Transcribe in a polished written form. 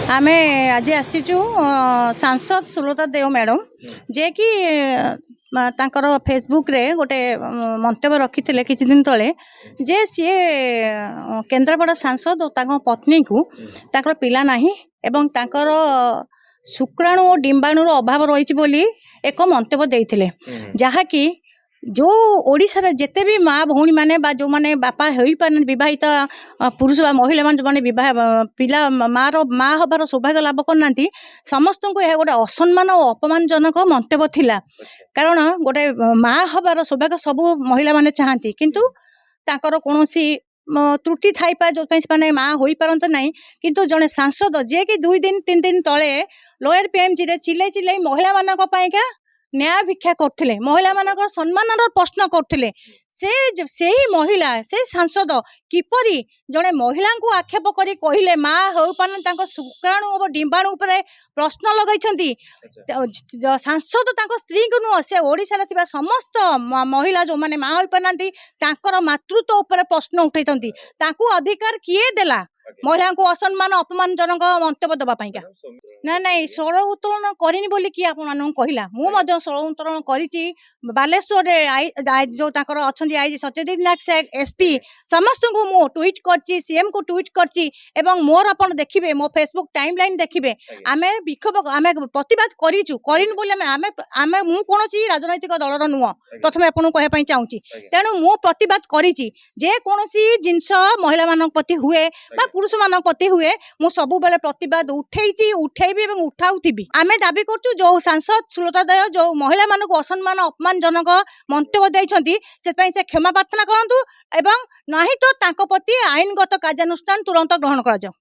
आमे आज आसीचु सांसद सुलता देव मैडम जे कि तांकर फेसबुक रे गोटे मंतव्य रखी किछि दिन तले जे सी केन्द्रापड़ा सांसद और तांको पत्नी को तांकर पिला नाही एवं तांकर शुक्राणु और डिंबाणुर अभाव रही बोली एक मंतव्य देइथिले जहा कि जो ओडिशा रे जेते भी माँ भौणी माने बा जो माने बापा होई पारन विवाहित पुरुष बा महिला मान जो माने विवाह पिला माँ हबार सौभाग्य लाभ करनांती समस्त को यह गोटे असम्मान और अपमानजनक मंतव्य थिला। कारण गोटे माँ हबार सौभाग्य सबू महिला माने चाहती किंतु ताकर कोनोसी त्रुटि थाई पार जो माने माँ होई पारंत नहीं किंतु जने सांसद जे कि 2 दिन 3 दिन तले लोयर पीएमजी रे चिल्लाई चिल्लाई महिला मानक पाइका न्याय भिक्षा करथिले महिला मानक सम्मान प्रश्न करथिले से महिला से सांसद किपरि जने महिला को आक्षेप करी कहिले माँ हो पान तांको शुक्राणु और डिंबाणु उपरे प्रश्न लगाइछंती सांसद तांको स्त्री को नु से ओडिसा रे थिबा समस्त महिला जो माने माँ होई पानांती तांकर मातृत्व उपरे प्रश्न उठैतंती तांको अधिकार किए देला महिला को असम्मान अपमानजनक मंतव्य दबा पाइका ना ना स्वर उत्तोलन करिनी बोली कि आपन कहला मु मध्य स्वर उत्तोलन करिछि बालेश्वर रे जो ताकर अछंती आईजी सत्यजित नायक एसपी समस्त को मु ट्वीट करछि सीएम को ट्वीट करछि एवं मोर आपन देखिबे मो फेसबुक टाइमलाइन देखिबे आमे विक्षोभ आमे प्रतिवाद करिछु करिन बोली आमे आमे मु कोनोसी राजनैतिक दलर नुह प्रथम आपन कहै पई चाहूछि तेनु मु प्रतिवाद करिछि जे कोनोसी जिंस महिला मानक प्रति हुए बा पुरुष मानक प्रति हुए मु सबु बेले प्रतिवाद उठेइछि उठेबी एवं उठाउथिबी आमे दाबी करछु जो सांसद सुलता देव जो महिला मानक असम्मान अपमानजनक मंतव्य दैछंती से पई से क्षमा प्रार्थना करंतु एवं नाही तो तांको प्रति आईनगत कार्यानुष्ठान तुरंत ग्रहण करा जाऊ।